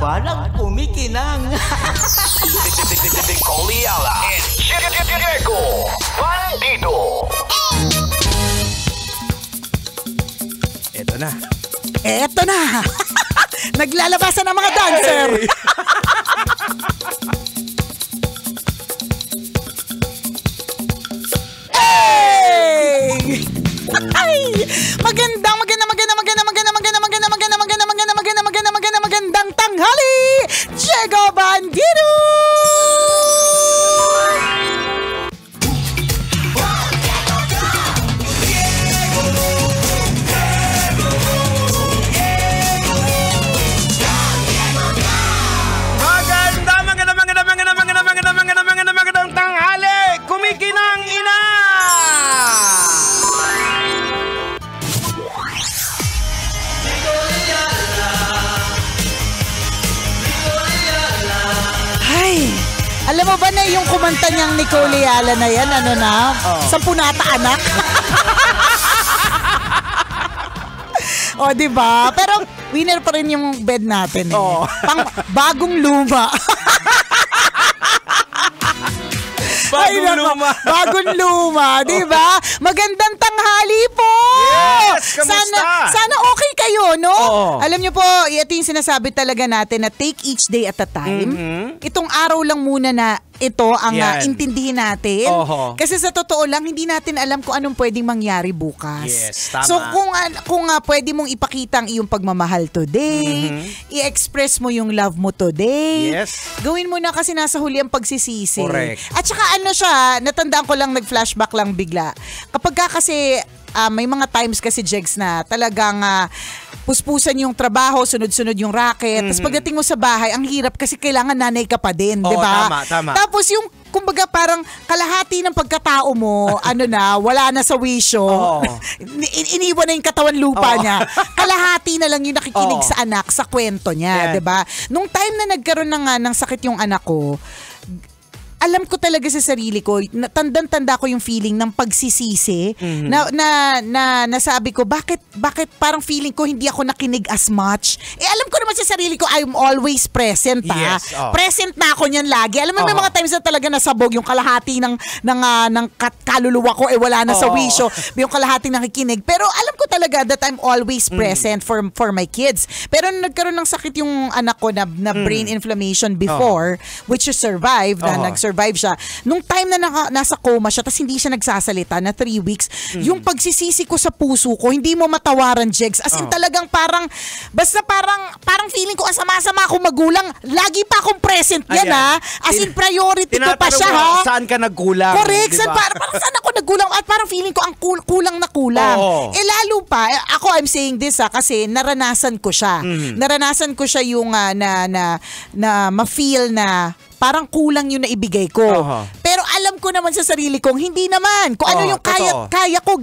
balang kumikinang. Nicole Ayala and Diego Bandido. Eto na. Naglalabasan ng mga dancer. Hey! Ay! Magandang tanghali! Diego Bandido! Magandang tanghali! Kumikinang ina! Ay! Alam mo ba na yung kumanta niyang Nicole Ayala na yan, ano na? 10 na ata anak. O, diba? Pero winner pa rin yung bed natin. Pang bagong luma. Bagong luma, di ba? Magandang tanghali po! Yes, kamusta? Sana okay kayo, no? Alam niyo po, ito yung sinasabi talaga natin na take each day at a time. Itong araw lang muna na ito ang intindihin natin. Kasi sa totoo lang, hindi natin alam kung anong pwedeng mangyari bukas. Yes, tama. So kung pwede mong ipakita ang iyong pagmamahal today, i-express mo yung love mo today, gawin mo na kasi nasa huli ang pagsisisi. Correct. At saka ano siya, natandaan ko lang, nag-flashback lang bigla. Kapag kasi may mga times kasi, Jegs, na talagang puspusan yung trabaho, sunod-sunod yung racket. Tapos pagdating mo sa bahay, ang hirap kasi kailangan nanay ka pa din, di ba? Tama. Tapos yung, kumbaga parang kalahati ng pagkatao mo, wala na sa wisyo. Iniwan na yung katawan lupa niya. Kalahati na lang yung nakikinig sa anak, sa kwento niya, di ba? Nung time na nagkaroon ng sakit yung anak ko, alam ko talaga sa sarili ko, tanda ko yung feeling ng pagsisisi na nasabi ko, bakit parang feeling ko hindi ako nakinig as much. Alam ko naman sa sarili ko, I'm always present, ha? Yes, Present na ako niyan lagi. Alam mo, may mga times na talaga nasabog yung kalahati ng kaluluwa ko, wala na sa wisyo, yung kalahati nakikinig. Pero alam ko talaga that I'm always present for my kids. Pero nung nagkaroon ng sakit yung anak ko na brain inflammation before, which is survived, nag-survive siya. Nung time na nasa coma siya, tapos hindi siya nagsasalita na 3 weeks, yung pagsisisi ko sa puso ko, hindi mo matawaran, Jegs. As in talagang parang feeling ko, asama-sama akong magulang, lagi pa akong present yan, ha? As in priority ko pa siya, ha? Saan ka nagkulang? Correct. Diba? Parang saan ako nagkulang? At parang feeling ko ang kulang na kulang. Lalo pa, ako I'm saying this, kasi naranasan ko siya. Naranasan ko siya yung na ma-feel na parang kulang yung naibigay ko. Pero alam ko naman sa sarili kong, hindi naman. Kung ano yung kaya ko,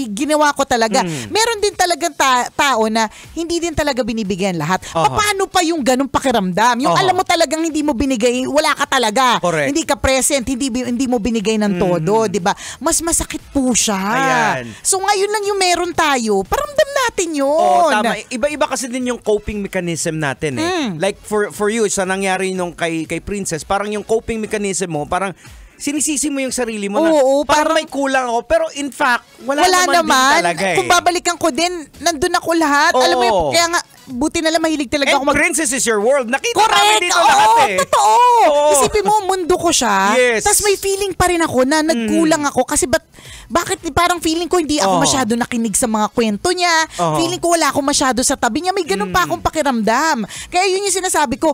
ginawa ko talaga. Meron din talagang tao na hindi din talaga binibigyan lahat. Paano pa yung ganung pakiramdam? Yung alam mo talagang hindi mo binigay, wala ka talaga. Correct. Hindi ka present, hindi mo binigay ng todo, di ba? Mas masakit po siya. Ayan. So ngayon lang yung meron tayo, paramdam natin yun. Tama. Iba-iba kasi din yung coping mechanism natin, Like for you, sa nangyari nung kay Princess, parang yung coping mechanism mo, parang sinisisi mo yung sarili mo na parang may kulang ako. Pero in fact, wala naman din talaga. Kung babalikan ko din, nandun ako lahat. Alam mo yun, kaya nga, buti na lang mahilig talaga ako Princess is your world. Nakita Correct! namin dito lahat Totoo! Isipin mo, mundo ko siya. Yes. Tapos may feeling pa rin ako na nagkulang ako kasi bakit parang feeling ko hindi ako masyado nakinig sa mga kwento niya. Feeling ko wala ako masyado sa tabi niya. May ganun pa akong pakiramdam. Kaya yun yung sinasabi ko,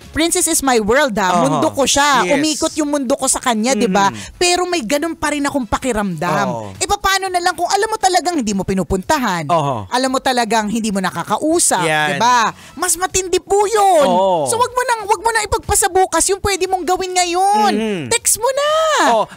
Princess is my world, ha? Mundo ko siya. Yes. Umikot yung mundo ko sa kanya, di ba? Pero may ganun pa rin akong pakiramdam. Paano na lang kung alam mo talagang hindi mo pinupuntahan? Alam mo talagang hindi mo nakakausap, di ba? Mas matindi po yun. So wag mo nang ipagpasabukas yung pwede mong gawin ngayon. Text mo na.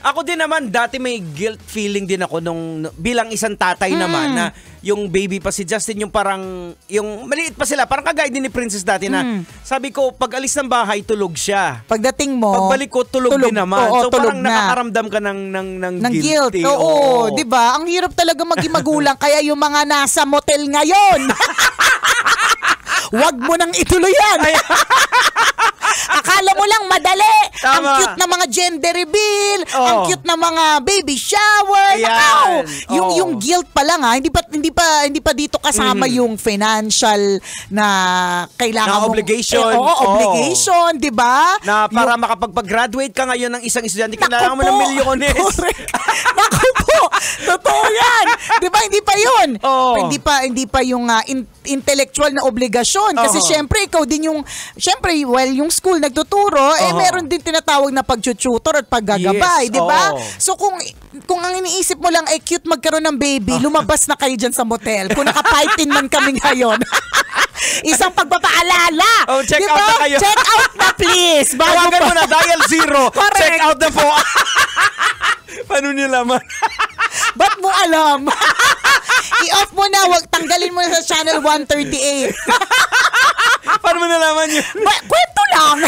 Ako din naman, dati may guilt feeling din ako nung bilang isang tatay naman na yung baby pa si Justin, yung parang, yung maliit pa sila, parang kagaya din ni Princess dati na sabi ko, pag alis ng bahay, tulog siya. Pagdating mo, pagbalik ko, tulog din naman. So parang nakakaramdam ka ng guilt. Oo, di ba? Ang hirap talaga maging magulang, kaya yung mga nasa motel ngayon. wag mo nang ituloy yan. Akala mo lang madali. Tama. Ang cute na mga gender reveal, ang Oh. cute na mga baby shower. Ayan. Nakaw. Oh. Yung guilt pa lang hindi pa dito kasama yung financial na kailangan Na mong obligation. oo, obligation, 'di ba? Na para makapag-graduate ka ngayon ng isang estudyante, kailangan mo Naku ng po. milyones. Correct. Naku po. Totoo yan. Di ba? Hindi pa yun. Oo. Hindi pa yung intellectual na obligasyon. Kasi Oo. syempre, ikaw din yung, syempre, yung school nagtuturo, meron din tinatawag na pag-tutor at paggagabay. Yes. Di ba? Oo. So kung ang iniisip mo lang ay cute magkaroon ng baby, lumabas na kayo dyan sa motel. Kung naka-5-10 man kami ngayon. Isang pagpapaalala. Oh, check Diba? out na kayo. Check out na please. Tawagan mo na, dial 0. Correct. Check out na po. Paano nilaman? Ba't mo alam? I-off mo na, wag tanggalin mo na sa channel 138. Paano mo nalaman yun? Kwento lang.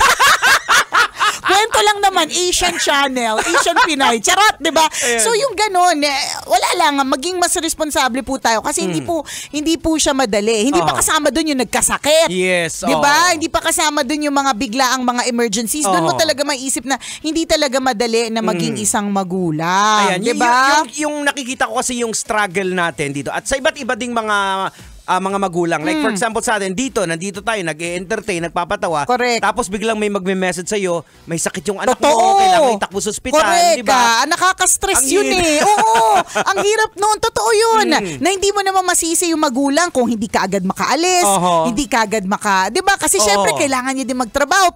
Kwento lang naman, Asian channel, Asian Pinay. Charot, 'di ba? So yung ganun, wala lang, maging mas responsable po tayo kasi hindi po siya madali. Hindi pa kasama doon yung nagkasakit. Yes. 'Di ba? Hindi pa kasama doon yung mga biglaang mga emergencies. Doon mo talaga maiisip na hindi talaga madali na maging isang magulang. Ayan, 'Di ba? yung nakikita ko kasi yung struggle natin dito at sa iba't iba ding mga magulang. Like for example sa atin, nandito tayo, nag-e-entertain, nagpapatawa. Correct. Tapos biglang may magme-message sa'yo, may sakit yung anak Totoo. mo, kailangan itakbo sa ospital. Correct. Diba? Nakaka-stress Ang yun hirap. Oo. Ang hirap noon. Totoo yun. Na hindi mo naman masisi yung magulang kung hindi ka agad makaalis, Oho. hindi ka agad diba? Kasi Oo. syempre, kailangan niya din magtrabaho.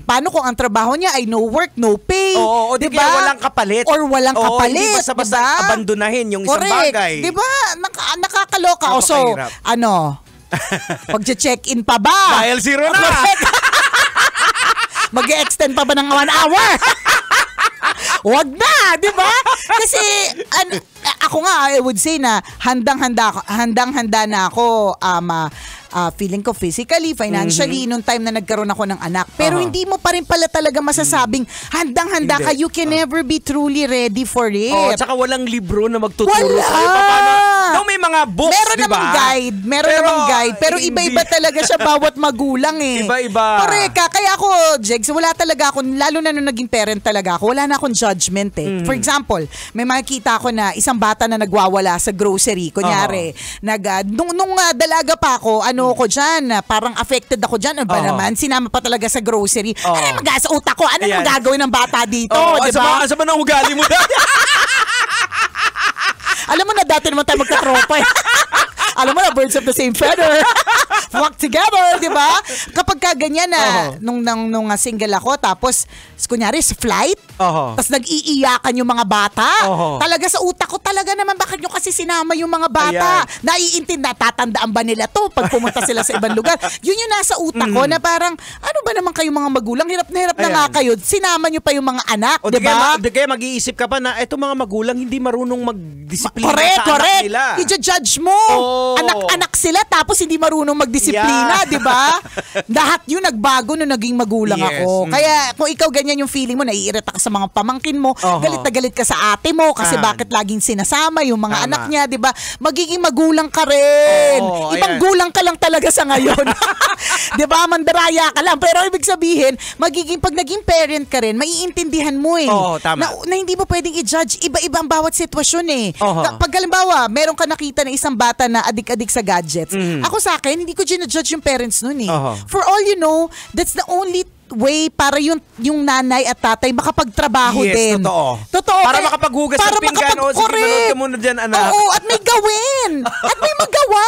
Paano kung ang trabaho niya ay no work, no pay? Oo, o di diba? kaya walang kapalit. Or walang Oo, kapalit. hindi basta-basta diba? abandonahin yung isang Correct. bagay. Diba? Nakakaloka. O so, Napakahirap. pag-check-in pa ba? Dial 0 na. Mag-extend pa ba ng 1 hour? Wag na, di ba? Kasi ako nga, I would say na handang-handa na ako feeling ko physically, financially, nung time na nagkaroon ako ng anak. Pero hindi mo pa rin pala talaga masasabing handang-handa ka. You can never be truly ready for it. Oh, tsaka walang libro na magtuturo Wala! sa'yo. No, may mga books, Meron diba? namang guide. Pero hindi. iba-iba talaga siya bawat magulang eh. Iba-iba. Correct. Kaya ako, Jegs, wala talaga ako, lalo na nung naging parent talaga ako, wala na akong judgment eh. For example, may makikita ako na isang bata na nagwawala sa grocery. Kunyari, nung dalaga pa ako, ko dyan, parang affected ako dyan. Ano ba naman? Sinama pa talaga sa grocery. Ano mag sa utak ko? Ano ang gagawin ng bata dito? Diba? Asa ba ng ugali mo dati? Alam mo na dati naman tayo magkatropa eh. Alam mo na, birds of the same feather. Flock together, di ba? Kapag ka ganyan na, nung single ako, tapos, kunyari, sa flight, tapos nag-iiyakan yung mga bata. Talaga sa utak ko, talaga naman, bakit nyo kasi sinama yung mga bata? Natatandaan ba nila to pag pumunta sila sa ibang lugar? Yun yung nasa utak ko na parang, ano ba naman kayo mga magulang? Hirap na nga kayo. Sinama nyo pa yung mga anak, di ba? Di kaya mag-iisip ka pa na, eto mga magulang hindi marunong magdisiplina sa anak Correct. nila. I-judge mo. Anak-anak sila tapos hindi marunong magdisiplina, di ba? Lahat yun nagbago nung naging magulang ako. Kaya kung ikaw ganyan yung feeling mo, naiirita ka sa mga pamangkin mo, galit na galit ka sa ate mo kasi bakit laging sinasama yung mga anak niya, di ba? Magiging magulang ka rin. Ibang gulang ka lang talaga sa ngayon. Di ba? Mandaraya ka lang. Pero ibig sabihin, pag naging parent ka rin, maiintindihan mo eh. Tama. Na hindi mo pwedeng i-judge. Iba-iba ang bawat sitwasyon eh. Pag halimbawa, meron ka nakita na isang bata na adik-adik sa gadgets. Ako sa akin, hindi ko ginajudge yung parents nun eh. For all you know, that's the only way para yung nanay at tatay makapagtrabaho din. Totoo. Para makapaghugas ng pinggan. Sige, manood ka muna dyan, anak. Oo, at may gawin. At may magawa.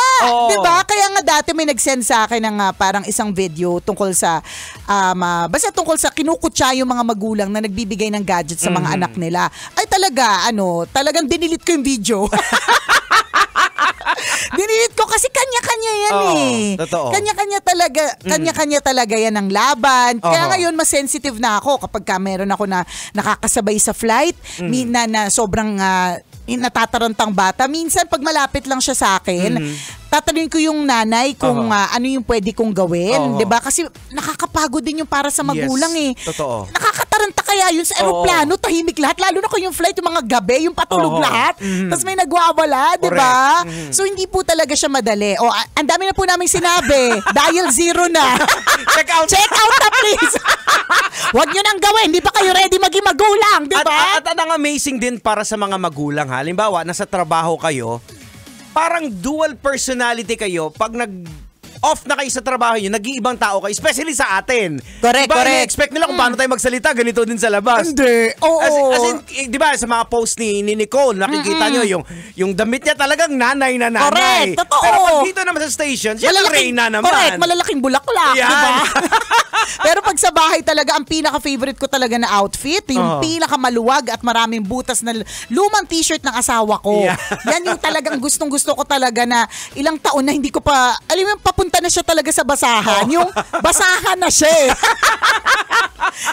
Diba? Kaya nga dati may nag-send sa akin ng parang isang video tungkol sa, basta tungkol sa kinukutya yung mga magulang na nagbibigay ng gadget sa mga anak nila. Ay talagang dinilit ko yung video. Dinilit ko kasi kanya-kanya yan eh. Totoo. Kanya-kanya talaga yan ang laban. Kaya ngayon mas sensitive na ako kapag meron ako na nakakasabay sa flight, na sobrang natatarantang bata. Minsan pag malapit lang siya sa akin, tatanungin ko yung nanay kung ano yung pwede kong gawin, 'di ba? Kasi nakakapagod din yung para sa magulang eh. Totoo. Nakakatawa Nataranta kaya yun sa aeroplano, tahimik lahat, lalo na kung yung flight, yung mga gabi, yung patulog lahat, tapos may nagwawala, di ba? So hindi po talaga siya madali. O, ang dami na po namin sinabi, dial 0 na. Check out. Check out na please. Huwag nyo nang gawin, hindi pa kayo ready maging magulang, di ba? At ang amazing din para sa mga magulang, halimbawa, nasa trabaho kayo, parang dual personality kayo pag off na kayo sa trabaho nyo, nag-iibang tao kayo, especially sa atin. Correct, diba, correct. expect nila kung paano tayo magsalita, ganito din sa labas. Hindi. Oo. As in, di ba, sa mga post ni Nicole, nakikita nyo yung damit niya talagang nanay na nanay. Correct, totoo. Pero pag dito naman sa station, siya Reyna naman. Correct, malalaking bulaklak, Yan. di ba? Pero pag sa bahay talaga, ang pinaka-favorite ko talaga na outfit, yung pinaka-maluwag at maraming butas na lumang t-shirt ng asawa ko. Yeah. Yan yung talagang gustong-gusto ko talaga na ilang taon na hindi ko pa, alam mo, papunta na siya talaga sa basahan. Yung basahan na siya eh.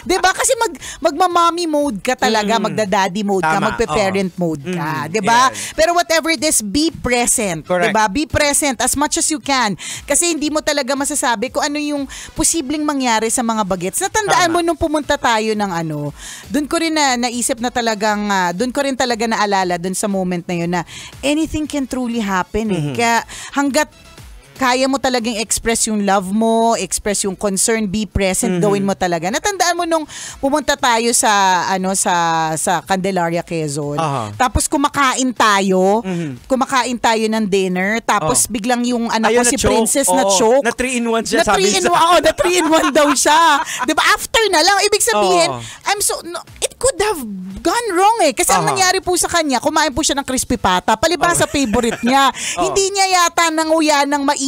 Diba? Kasi magmamami mode ka talaga, magda-daddy mode ka, Tama. magpe-parent mode ka. Diba? Yes. Pero whatever it is, be present. Correct. Diba? Be present as much as you can. Kasi hindi mo talaga masasabi kung ano yung posibleng mangyari sa mga bagets. Natandaan mo nung pumunta tayo ng doon ko rin na naisip na talagang, doon ko rin talaga naalala doon sa moment na yun na anything can truly happen eh. Kaya hanggat kaya mo talagang express yung love mo, express yung concern, be present, gawin mo talaga. Natandaan mo nung pumunta tayo sa sa Candelaria, Quezon. Tapos kumakain tayo ng dinner, tapos biglang yung anak ko si na-choke. Princess na-choke. Na 3-in-1 siya, sabi niya. Na 3-in-1 daw siya. 'Di ba? After na lang, ibig sabihin, it could have gone wrong eh. Kasi ang nangyari po sa kanya, kumain po siya ng crispy pata, palibhasa favorite niya. Hindi niya yata nanguya ng maigi.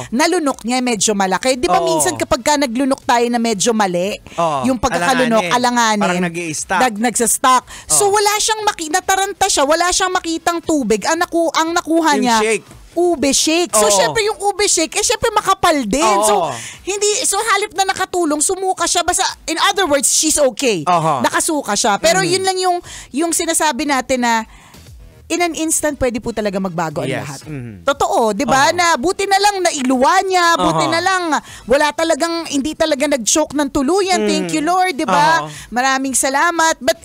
Nalunok niya medyo malaki. Di ba minsan kapag ka naglunok tayo na medyo mali, yung pagkakalunok, alanganin. Parang nag-i-stock. Nagsa-stock. So wala siyang nataranta siya, wala siyang makitang tubig. Ang nakuha Yung niya, shake. ube shake. So, syempre yung ube shake, syempre makapal din. So, halip na nakatulong, sumuka siya. Basta, in other words, she's okay. Nakasuka siya. Pero yun lang yung sinasabi natin na in an instant, pwede po talaga magbago ang lahat. Totoo, di ba? Na buti na lang nailuwa niya, buti na lang hindi talaga nag-choke ng tuluyan. Thank you, Lord, di ba? Maraming salamat. But,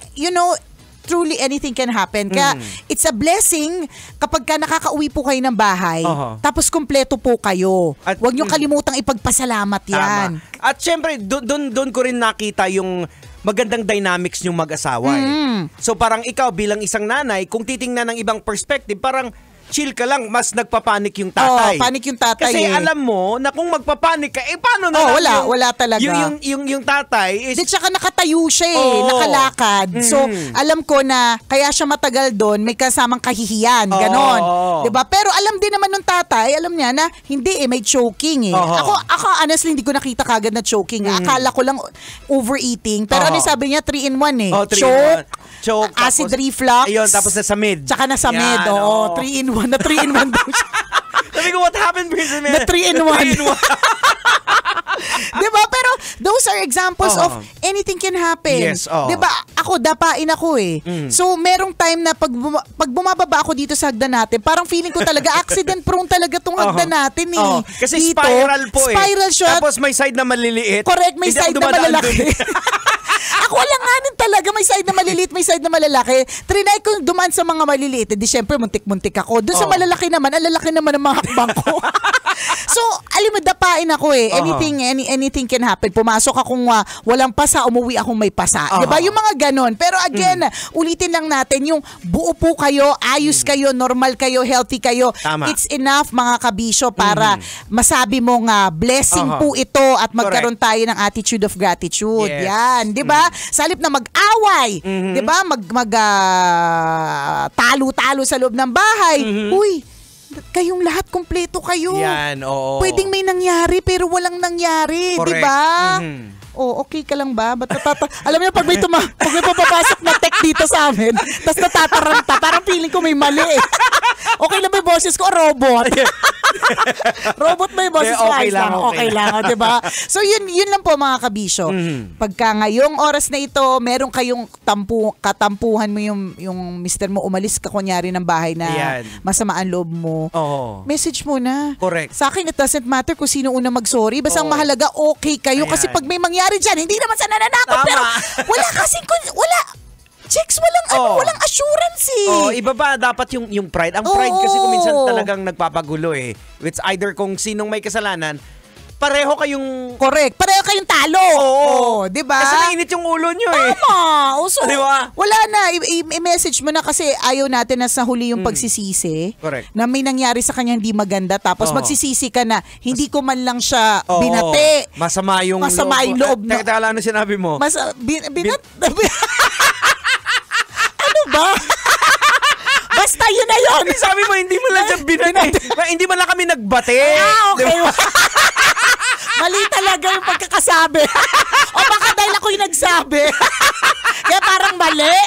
truly anything can happen. Kaya it's a blessing kapag ka nakakauwi po kayo ng bahay, tapos kumpleto po kayo. Huwag niyo kalimutang ipagpasalamat yan. Tama. At syempre, doon ko rin nakita yung magandang dynamics niyong mag-asawa eh. So parang ikaw bilang isang nanay, kung titingnan ng ibang perspective, parang chill ka lang, mas nagpapanik yung tatay. Panik yung tatay. Kasi alam mo na kung magpapanik ka, paano na lang wala talaga. Yung tatay is... Di tsaka nakatayo siya nakalakad. So, alam ko na kaya siya matagal doon, may kasamang kahihiyan, ganon. Diba? Pero alam din naman nung tatay, alam niya na hindi may choking eh. Ako honestly, hindi ko nakita kagad na choking. Akala ko lang overeating. Pero ano sabi niya, 3-in-1 eh. Choke, acid reflux. Ayun, tapos nasa mid. Tsaka nasa mid, 3-in-1. Na 3-in-1 daw siya. Sabi ko, what happened, Princess? Na 3-in-1. Diba? Pero those are examples of anything can happen. Yes, Diba? Ako, dapain ako eh. So, merong time na pag bumababa ako dito sa hagdan natin, parang feeling ko talaga accident prone talaga tong hagdan natin eh. Kasi dito, spiral po eh. Spiral siya. Tapos may side na maliliit. Correct, may side na malalaki. Ako alanganin talaga, may side na maliliit, may side na malalaki. Trinay ko dumaan sa mga maliliit, di syempre muntik-muntik ako. Doon sa malalaki naman, ang lalaki naman ng mga hakbang ko. So, alam mo, dapain ako eh. Anything can happen. Pumasok akong walang pasa, umuwi akong may pasa. Diba? Yung mga ganon. Pero again, ulitin lang natin, yung buo po kayo, ayos kayo, normal kayo, healthy kayo. Tama. It's enough, mga kabisyo, para masabi mong blessing po ito at magkaroon tayo ng attitude of gratitude. Yes. Yan. Diba? Sa halip na mag-away, diba? Talo-talo sa loob ng bahay. Uy, kayong lahat kompleto kayo. Yan, oo. Pwedeng may nangyari pero walang nangyari, di ba? Okay ka lang ba? Alam niyo, pag may papapasok na tech dito sa amin, tapos natataranta, parang feeling ko may mali eh. Okay lang ba yung boses ko? Robot. Robot ba yung boses ko? Okay lang, Okay lang, di ba? So yun lang po mga kabisyo. Pagka ngayong oras na ito, meron kayong katampuhan mo yung mister mo, umalis ka kunyari ng bahay na masama ang loob mo. Message mo na. Correct. Sa akin, it doesn't matter kung sino una mag-sorry. Basta ang mahalaga, okay kayo. Kasi pag may mangyari dyan, hindi naman sa nananakot. Pero wala kasing, chicks, walang assurance iba ba dapat yung pride? Ang pride kasi kung minsan talagang nagpapagulo eh. It's either kung sinong may kasalanan, pareho kayong... Correct. Pareho kayong talo. Oo. Diba? Kasi nainit yung ulo nyo eh. Tama. So, diba? Wala na. I-message mo na kasi ayaw natin na sa huli yung pagsisisi. Correct. Na may nangyari sa kanya hindi maganda. Tapos magsisisi ka na. Hindi ko man lang siya binate. Masama yung loob. Teka, ano sinabi mo? Ano ba? Basta yun na yun. Sabi mo, hindi mo lang siya binate. Hindi mo lang kami nagbate. Okay. Diba? Mali talaga yung pagkakasabi. O baka dahil ako yung nagsabi. Kaya parang mali.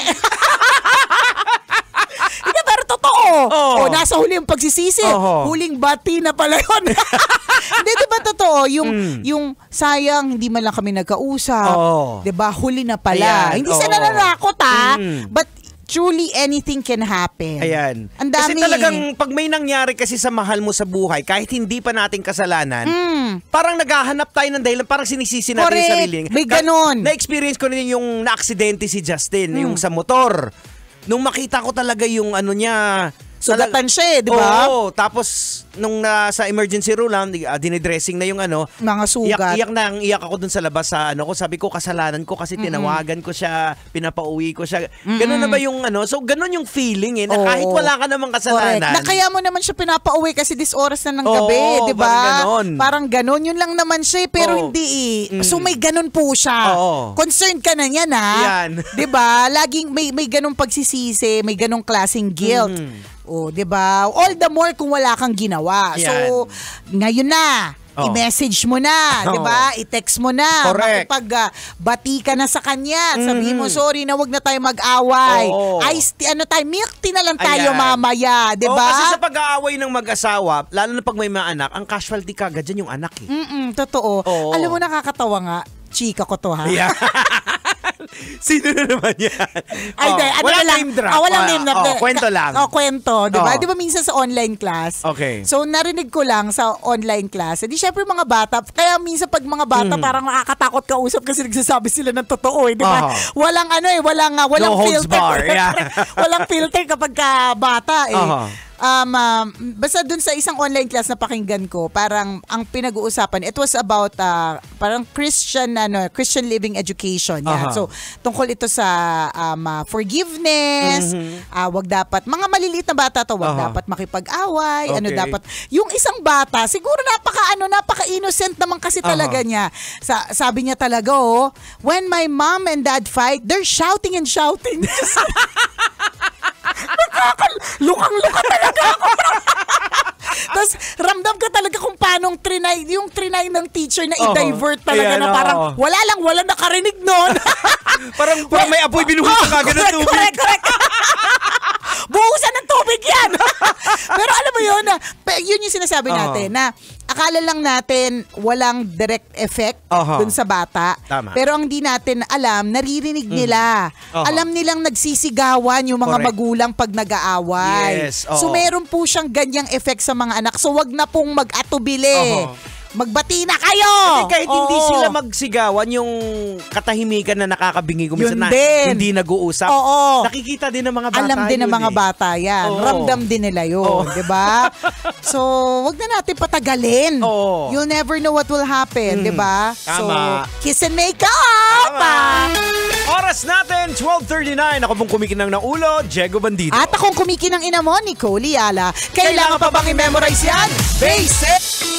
Hindi, pero totoo. Nasa huli yung pagsisisi. Huling bati na pala yun. Hindi, di ba totoo? Yung sayang, hindi man lang kami nagkausap. Di ba? Huli na pala. Hindi sa nananakot But truly anything can happen. Ayan. Ang dami. Kasi talagang pag may nangyari kasi sa mahal mo sa buhay, kahit hindi pa nating kasalanan, parang naghahanap tayo ng dahilan, parang sinisisi natin yung sarili. May ganun. Na-experience ko rin yung na-aksidente si Justin, yung sa motor. Nung makita ko talaga yung ano niya, sugatan siya di ba? Oo, tapos nung nasa emergency room lang, dinidressing na yung mga sugat. Iyak ako dun sa labas sa sabi ko kasalanan ko kasi tinawagan ko siya, pinapauwi ko siya. Ganun na ba yung so ganun yung feeling na kahit wala ka namang kasalanan. Correct. Na kaya mo naman siya pinapauwi kasi this oras na ng gabi, di ba? Parang ganun, yun lang naman siya pero hindi So may ganun po siya. Concerned ka na niyan Yan. Di ba? Laging may ganung pagsisisi, may ganung klaseng guilt. 'Di ba? All the more kung wala kang ginawa. Yan. So, ngayon na, i-message mo na, 'di ba? I-text mo na. Correct. Bati ka na sa kanya. Sabihin mo, sorry na wag na tayo mag-away. Milk tea na lang tayo mamaya, 'di ba? Kasi sa pag-aaway ng mag-asawa, lalo na pag may mga anak, ang casualty kagad dyan yung anak eh. Totoo. Alam mo, nakakatawa nga. Chika ko to Yeah. Sino na naman yan? Walang name drop. Walang name drop. Kwento lang. Kwento. Di ba? Di ba minsan sa online class? Okay. So, narinig ko lang sa online class. Di syempre mga bata, kaya minsan pag mga bata parang nakakatakot kausap kasi nagsasabi sila ng totoo di ba? Walang walang no holds filter. bar. Yeah. Walang filter kapag ka bata basta dun sa isang online class na pakinggan ko, parang ang pinag-uusapan, it was about parang Christian living education. So tungkol ito sa forgiveness, wag dapat mga maliliit na bata to, wag dapat makipag-away, dapat yung isang bata, siguro napaka-innocent naman kasi talaga niya. Sabi niya talaga, when my mom and dad fight, they're shouting and shouting. Lukang-luka talaga ako. Tapos ramdam ka talaga kung paano yung trinay ng teacher na i-divert talaga na parang wala nakarinig nun. parang may apoy binuhos ka kagad ng tubig. Correct. Buhusan ng tubig yan. Pero alam mo yun, yun yung sinasabi natin na akala lang natin walang direct effect dun sa bata. Tama. Pero ang di natin alam, naririnig nila. Alam nilang nagsisigawan yung mga magulang pag nag-aaway. Yes. So meron po siyang ganyang effect sa mga anak. So wag na pong mag-atubili. Magbati na kayo! Kahit hindi sila magsigawan, yung katahimikan na nakakabingi kung minsan na hindi nag-uusap, nakikita din ng mga bata. Alam din ng mga bata yan. Ramdam din nila yun. Diba? So, wag na natin patagalin. You'll never know what will happen. Diba? So, kiss and make up! Oras natin, 12:39. Ako pong kumikinang ng ulo, Diego Bandido. At akong kumikinang ina mo, Nicole Yala. Kailangan pa bang i-memorize yan? Basic!